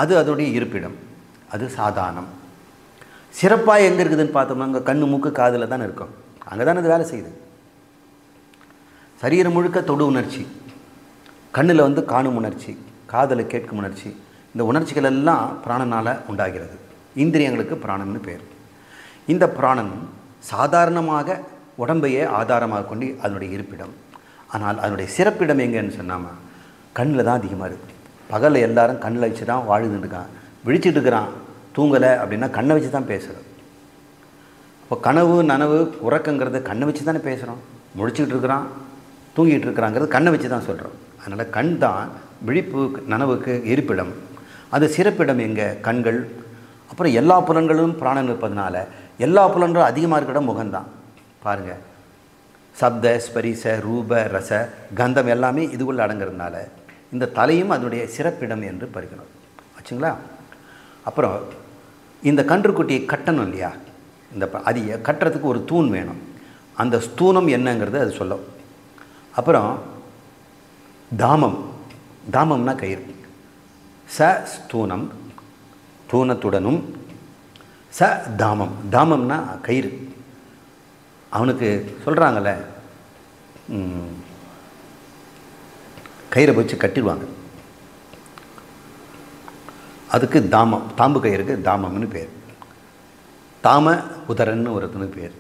அது அதனுடைய இருப்பிடம், அது சாதானம். சிறப்பாக எங்கே இருக்குதுன்னு பார்த்தோம்னா அங்கே கண்ணு மூக்கு காதில் தான் இருக்கும். அங்கே தான் அது வேலை செய்யுது. சரீரம் முழுக்க தொடு உணர்ச்சி, கண்ணில் காணும் உணர்ச்சி, காதில் கேட்கும் உணர்ச்சி, இந்த உணர்ச்சிகள் எல்லாம் பிராணனால் உண்டாகிறது. இந்திரியங்களுக்கு பிராணன்னு பேர். இந்த பிராணன் சாதாரணமாக உடம்பையே ஆதாரமாக கொண்டு அதனுடைய இருப்பிடம். ஆனால் அதனுடைய சிறப்பிடம் எங்கன்னு சொன்னாமல் கண்ணில் தான் அதிகமாக இருக்குது. பகலில் எல்லாரும் கண்ணில் வச்சு தான் வாழ்ந்துட்டு இருக்கான், விழிச்சிட்டு இருக்கிறான். தூங்கலை அப்படின்னா கண்ணை வச்சு தான் பேசுகிறோம். இப்போ கனவு நனவு உறக்கங்கிறது கண்ணை வச்சு தானே பேசுகிறோம். முழிச்சிக்கிட்டு இருக்கிறான், தூங்கிட்டு இருக்கிறாங்கிறது கண்ணை வச்சு தான் சொல்கிறோம். அதனால் கண் தான் விழிப்பு நனவுக்கு இருப்பிடம். அது சிறப்பிடம் எங்கே? கண்கள். அப்புறம் எல்லா புலன்களும் பிராணன் இருப்பதனால எல்லா புலன்களும் அதிகமாக இருக்கிற முகம்தான். பாருங்கள், சப்த ஸ்பரிச ரூப ரச கந்தம் எல்லாமே இதுக்குள்ளே அடங்கிறதுனால இந்த தலையும் அதனுடைய சிறப்பிடம் என்று பறிக்கணும். ஆச்சுங்களா? அப்புறம் இந்த கன்றுக்குட்டியை கட்டணும் இல்லையா? இந்த அது கட்டுறதுக்கு ஒரு தூண் வேணும். அந்த ஸ்தூனம் என்னங்கிறது அது சொல்லும். அப்புறம் தாமம், தாமம்னா கயிறு. ச ஸ்தூனம், தூணத்துடனும், ச தாமம், தாமம்னா கயிறு. அவனுக்கு சொல்கிறாங்கல்ல, கயிறை வச்சு கட்டிடுவாங்க, அதுக்கு தாமம், தாம்பு கயிறுக்கு தாமம்னு பேர். தாம உதரன்னு ஒருத்தனுக்கு பேர்.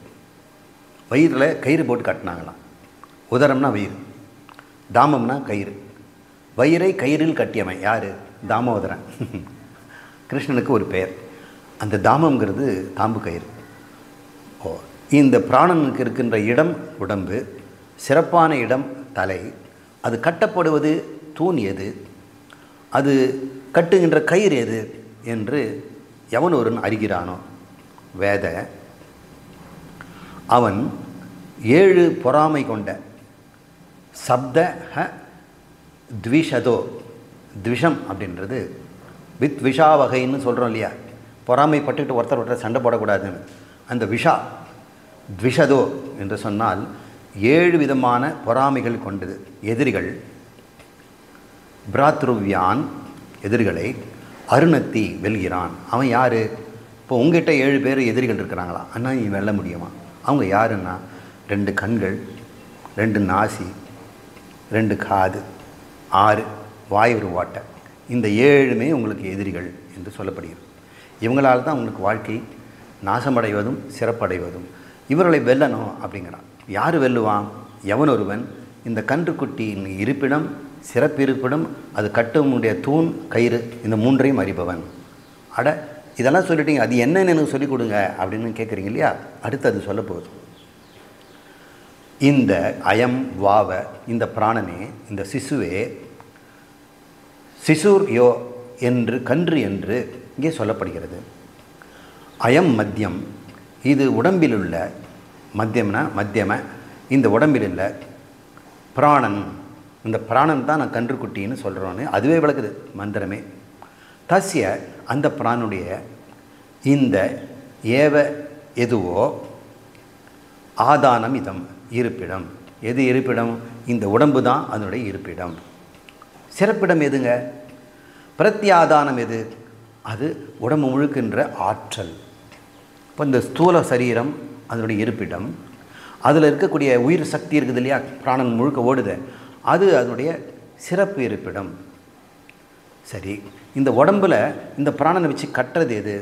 வயிறில் கயிறு போட்டு கட்டினாங்களாம். உதரம்னா வயிறு, தாமம்னா கயிறு. வயிறை கயிறில் கட்டியவன் யார்? தாமோதரன். கிருஷ்ணனுக்கு ஒரு பெயர். அந்த தாமங்கிறது தாம்பு கயிறு. இந்த பிராணனுக்கு இருக்கின்ற இடம் உடம்பு, சிறப்பான இடம் தலை. அது கட்டப்படுவது தூண் எது, அது கட்டுகின்ற கயிறு எது என்று எவன் ஒருவன் அறிகிறானோ வேத, அவன் 7 பொறாமை கொண்ட சப்த த்விஷதோ, த்விஷம் அப்படின்றது வித் விஷா வகைன்னு சொல்கிறோம் இல்லையா? பொறாமைப்பட்டுக்கிட்டு ஒருத்தர் சண்டை போடக்கூடாதுன்னு. அந்த விஷா த்விஷதோ என்று சொன்னால் 7 விதமான பொறாமைகள் கொண்டது. எதிரிகள், பிராத்ருவ்யான் எதிரிகளை, அருணத்தி வெல்கிறான். அவன் யார்? இப்போ உங்ககிட்ட 7 பேர் எதிரிகள் இருக்கிறாங்களா? அண்ணா நீ வெல்ல முடியுமா? அவங்க யாருன்னா 2 கண்கள், 2 நாசி, 2 காது, 6 வாய், ஒரு வாட்டை. இந்த 7மே உங்களுக்கு எதிரிகள் என்று சொல்லப்படுகிறது. இவங்களால் தான் உங்களுக்கு வாழ்க்கை நாசமடைவதும் சிறப்படைவதும். இவர்களை வெல்லணும் அப்படிங்கிறான். யார் வெல்லுவான்? எவன் ஒருவன் இந்த கன்றுக்குட்டியின் இருப்பிடம், சிறப்பிருப்பிடம், அது கட்டமுடைய தூண், கயிறு, இந்த 3ஐயும் அறிபவன். அட இதெல்லாம் சொல்லிட்டீங்க, அது என்னன்னு எனக்கு சொல்லிக் கொடுங்க அப்படின்னு கேட்குறீங்க இல்லையா? அடுத்து அது சொல்ல போகுது. இந்த அயம் வாவ, இந்த பிராணனே, இந்த சிசுவே, சிசுர் யோ என்று, கன்று என்று இங்கே சொல்லப்படுகிறது. அயம் மத்தியம், இது உடம்பில் உள்ள, மத்தியம்னா மத்தியம, இந்த உடம்பில் உள்ள பிராணன். இந்த பிராணன் தான் நான் கன்றுக்குட்டின்னு சொல்கிறோன்னு அதுவே விளக்குது மந்திரமே. தஸ்ய, அந்த பிராணுடைய, இந்த ஏவ எதுவோ, ஆதானம் இதம் இருப்பிடம். எது இருப்பிடம்? இந்த உடம்பு தான் அதனுடைய இருப்பிடம். சிறப்பிடம் எதுங்க? பிரத்யாதானம் எது? அது உடம்பு முழுக்கின்ற ஆற்றல். இப்போ இந்த ஸ்தூல சரீரம் அதனுடைய இருப்பிடம். அதில் இருக்கக்கூடிய உயிர் சக்தி இருக்குது இல்லையா, பிராணன் முழுக்க ஓடுது, அது அதனுடைய சிறப்பு இருப்பிடம். சரி, இந்த உடம்பில் இந்த பிராணனை வச்சு கட்டுறது எது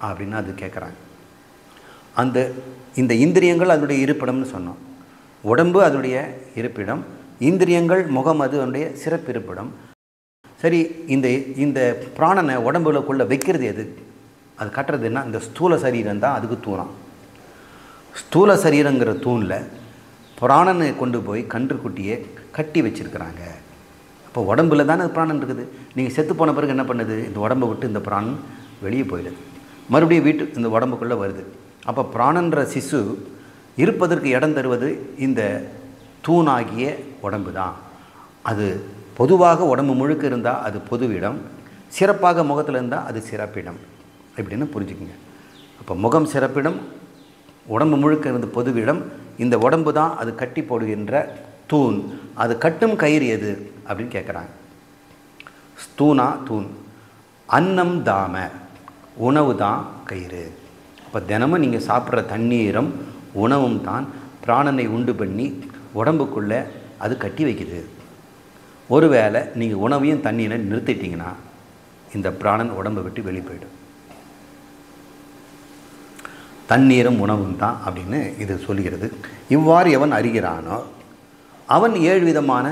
அப்படின்னு அது கேட்குறாங்க. இந்த இந்திரியங்கள் அதனுடைய இருப்பிடம்னு சொன்னோம். உடம்பு அதனுடைய இருப்பிடம், இந்திரியங்கள் முகம் அது அதனுடைய சிறப்பு இருப்பிடம். சரி, இந்த பிராணனை உடம்புக்குள்ளே வைக்கிறது எது, அது கட்டுறதுன்னா இந்த ஸ்தூல சரீரம் தான் அதுக்கு தூணாம். ஸ்தூல சரீரங்கிற தூணில் பிராணனை கொண்டு போய் கன்றுக்குட்டியை கட்டி வச்சுருக்கிறாங்க. அப்போ உடம்புல தானே பிராணன் இருக்குது. நீங்கள் செத்து போன பிறகு என்ன பண்ணுது, இந்த உடம்பை விட்டு இந்த பிராணன் வெளியே போயிடுது, மறுபடியும் இந்த உடம்புக்குள்ளே வருது. அப்போ பிராணன்ற சிசு இருப்பதற்கு இடம் தருவது இந்த தூணாகிய உடம்பு தான். அது பொதுவாக உடம்பு முழுக்க இருந்தால் அது பொதுவிடம், சிறப்பாக முகத்தில் இருந்தால் அது சிறப்பிடம் இப்படின்னு புரிஞ்சுக்குங்க. அப்போ முகம் சிறப்பிடம், உடம்பு முழுக்க இருந்து பொதுவிடம், இந்த உடம்பு தான் அது கட்டி போடுகின்ற தூண். அது கட்டும் கயிறு எது அப்படின்னு கேட்குறாங்க. ஸ்தூனா தூண், அன்னம் தாம உணவு தான் கயிறு. இப்போ தினமும் நீங்கள் சாப்பிட்ற தண்ணீரும் உணவும் தான் பிராணனை உண்டு பண்ணி உடம்புக்குள்ளே அது கட்டி வைக்குது. ஒருவேளை நீங்கள் உணவையும் தண்ணீரை நிறுத்திட்டீங்கன்னா இந்த பிராணன் உடம்பை விட்டு வெளியே போயிடும். தண்ணீரும் உணவும் தான் அப்படின்னு இது சொல்கிறது. இவ்வாறு எவன் அறிகிறானோ அவன் 7 விதமான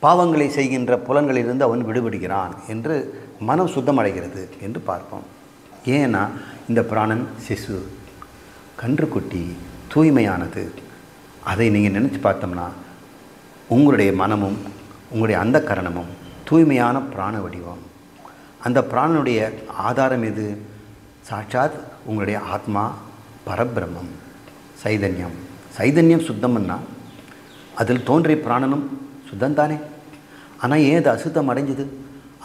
பாவங்களை செய்கின்ற புலன்களிலிருந்து அவன் விடுபடுகிறான் என்று மனம் சுத்தமடைகிறது என்று பார்ப்போம். ஏன்னா இந்த பிராணன் சிசு, கன்றுக்குட்டி, தூய்மையானது. அதை நீங்கள் நினச்சி பார்த்தோம்னா உங்களுடைய மனமும் உங்களுடைய அந்த கரணமும் தூய்மையான பிராண வடிவம். அந்த பிராணனுடைய ஆதாரம் எது? சாட்சாத் உங்களுடைய ஆத்மா, பரபிரம்மம், சைதன்யம். சைதன்யம் சுத்தம்னா அதில் தோன்றிய பிராணனும் சுத்தந்தானே. ஆனால் ஏன் அது அசுத்தம் அடைஞ்சது?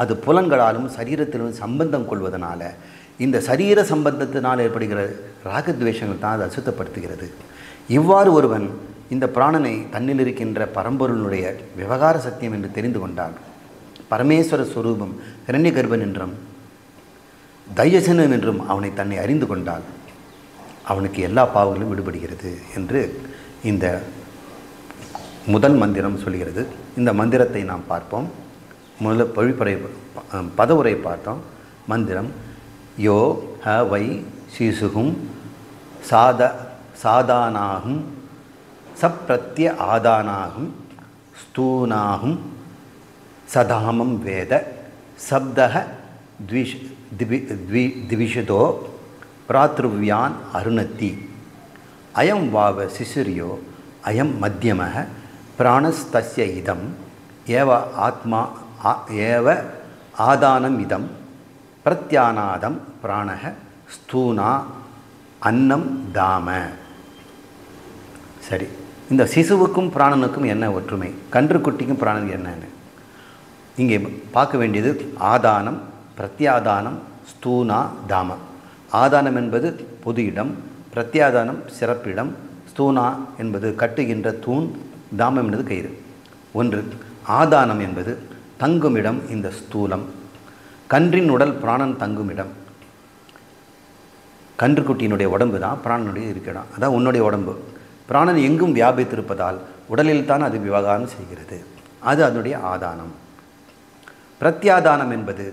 அது புலன்களாலும் சரீரத்திலும் சம்பந்தம் கொள்வதனால, இந்த சரீர சம்பந்தத்தினால் ஏற்படுகிற ராகத்வேஷங்கள் தான் அது அசுத்தப்படுத்துகிறது. இவ்வாறு ஒருவன் இந்த பிராணனை தன்னில் இருக்கின்ற பரம்பொருளுடைய விவகார சத்தியம் என்று தெரிந்து கொண்டால், பரமேஸ்வர ஸ்வரூபம் இரண்ய கர்ப்பன் என்றும் தைஜசனன் என்றும் அவனை தன்னை அறிந்து கொண்டால் அவனுக்கு எல்லா பாவங்களும் விடுபடுகிறது என்று இந்த முதல் மந்திரம் சொல்கிறது. இந்த மந்திரத்தை நாம் பார்ப்போம். முதல்ல பொழிப்பறை பதவுரை பார்த்தோம். மந்திரம் யோ ஹ வை சீசுகும் சாதானாகும் சப்ரத்ய ஆதானாகும் ஸ்தூனாகும் சதாமம் வேத சப்தஹ திவிஷதோ பிராத்ருவ்யான் அருணத்தி அயம் வாவ சிசுரியோ அயம் மத்தியமஹ பிராணஸ்தஸ்ய இதம் ஏவ ஆத்மா ஏவ ஆதானம் இதம் பிரத்யானாதம் பிராணஹ ஸ்தூனா அன்னம் தாம. சரி, இந்த சிசுவுக்கும் பிராணனுக்கும் என்ன ஒற்றுமை, கன்றுக்குட்டிக்கும் பிராணனுக்கு என்னன்னு இங்கே பார்க்க வேண்டியது. ஆதானம், பிரத்யாதானம், ஸ்தூனா தாம. ஆதானம் என்பது பொது இடம், பிரத்யாதானம் சிறப்பிடம், ஸ்தூனா என்பது கட்டுகின்ற தூண், தாமம் என்பது கயிறு. ஒன்று ஆதானம் என்பது தங்குமிடம், இந்த ஸ்தூலம். கன்றின் உடல் பிராணன் தங்குமிடம். கன்றுக்குட்டியினுடைய உடம்பு தான் பிராணனுடைய இருக்கிடம், அதான் உன்னுடைய உடம்பு. பிராணன் எங்கும் வியாபித்திருப்பதால் உடலில் தான் அது விவகாரம் செய்கிறது. அது அதனுடைய ஆதானம். பிரத்யாதானம் என்பது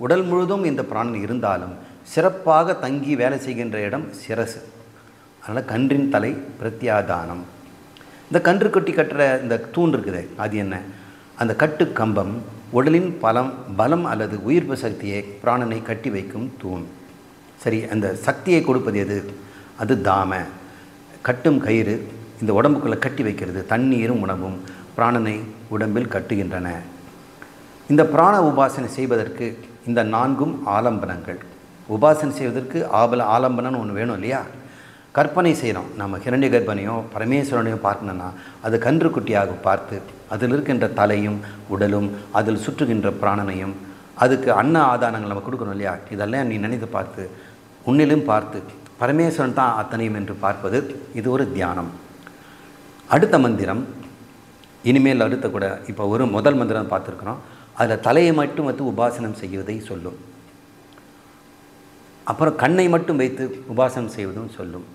உடல் முழுதும் இந்த பிராணன் இருந்தாலும் சிறப்பாக தங்கி வேலை செய்கின்ற இடம் சிரசு. அதனால் கன்றின் தலை பிரத்யாதானம். இந்த கன்றுக்குட்டி கட்டுற இந்த தூண் இருக்குது, அது என்ன? அந்த கட்டு கம்பம் உடலின் பலம் அல்லது உயிர்ப்பு சக்தியை பிராணனை கட்டி வைக்கும் தூண். சரி, அந்த சக்தியை கொடுப்பது எது? அது தாம. கட்டும் கயிறு இந்த உடம்புக்குள்ளே கட்டி வைக்கிறது. தண்ணீரும் உணவும் பிராணனை உடம்பில் கட்டுகின்றன. இந்த பிராண உபாசனை செய்வதற்கு இந்த 4ம் ஆலம்பனங்கள். உபாசனை செய்வதற்கு ஆலம்பனம்னு ஒன்று வேணும் இல்லையா? கற்பனை செய்கிறோம். நம்ம ஹிரண்ய கர்ப்பனையோ பரமேஸ்வரனையோ பார்க்கணுன்னா அது கன்றுக்குட்டியாக பார்த்து அதில் இருக்கின்ற தலையும் உடலும் அதில் சுற்றுகின்ற பிராணனையும் அதுக்கு அன்ன ஆதானங்கள் நம்ம கொடுக்கணும் இல்லையா? இதெல்லாம் நீ நினைத்து பார்த்து உன்னிலும் பார்த்து பரமேஸ்வரன் தான் அத்தனையும் என்று பார்ப்பது, இது ஒரு தியானம். அடுத்த மந்திரம், இனிமேல் அடுத்த கூட இப்போ ஒரு முதல் மந்திரம் பார்த்துருக்குறோம். அதில் தலையை மட்டும் வைத்து உபாசனம் செய்வதை சொல்லும். அப்புறம் கண்ணை மட்டும் வைத்து உபாசனம் செய்வதும் சொல்லும்.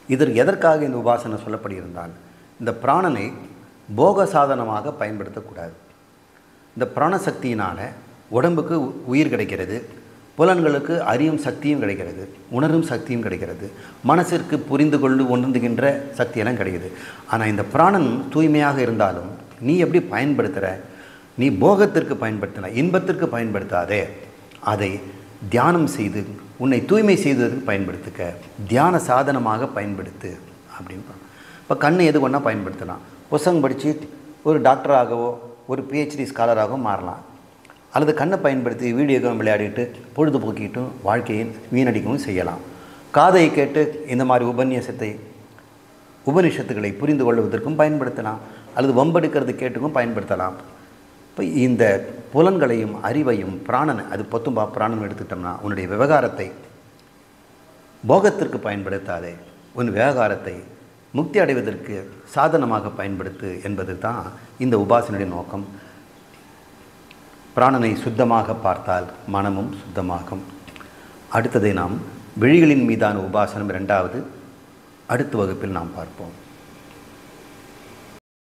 இதற்கு எதற்காக இந்த உபாசனை சொல்லப்பட்டிருந்தால், இந்த பிராணனை போக சாதனமாக பயன்படுத்தக்கூடாது. இந்த பிராணசக்தியினால் உடம்புக்கு உயிர் கிடைக்கிறது, புலன்களுக்கு அறியும் சக்தியும் கிடைக்கிறது, உணரும் சக்தியும் கிடைக்கிறது, மனசிற்கு புரிந்து கொண்டு உணர்ந்துகின்ற சக்தியெல்லாம் கிடைக்குது. ஆனால் இந்த பிராணன் தூய்மையாக இருந்தாலும் நீ எப்படி பயன்படுத்துகிற? நீ போகத்திற்கு பயன்படுத்தின, இன்பத்திற்கு பயன்படுத்தாதே, அதை தியானம் செய்து உன்னை தூய்மை செய்வதற்கு பயன்படுத்துக்க, தியான சாதனமாக பயன்படுத்து அப்படின்னு. இப்போ கண்ணை எது ஒன்றா பயன்படுத்தலாம். புத்தகம் படித்து ஒரு டாக்டராகவோ ஒரு பிஹெச்டி ஸ்காலராகவோ மாறலாம். அல்லது கண்ணை பயன்படுத்தி வீடியோ கேம் விளையாடிட்டு பொழுதுபோக்கிட்டும் வாழ்க்கையை வீணடிக்கவும் செய்யலாம். காதை கேட்டு இந்த மாதிரி உபநிஷத்துக்களை புரிந்து கொள்வதற்கும் பயன்படுத்தலாம். அல்லது வம்பெடுக்கிறது கேட்டுக்கும் பயன்படுத்தலாம். இப்போ இந்த புலன்களையும் அறிவையும் பிராணனை, அது பொத்தும்பா பிராணன் எடுத்துக்கிட்டோம்னா, உன்னுடைய விவகாரத்தை போகத்திற்கு பயன்படுத்தாதே, உன் விவகாரத்தை முக்தி அடைவதற்கு சாதனமாக பயன்படுத்து என்பது தான் இந்த உபாசனையுடைய நோக்கம். பிராணனை சுத்தமாக பார்த்தால் மனமும் சுத்தமாகும். அடுத்ததை நாம் விழிகளின் மீதான உபாசனம் 2வது அடுத்த வகுப்பில் நாம் பார்ப்போம்.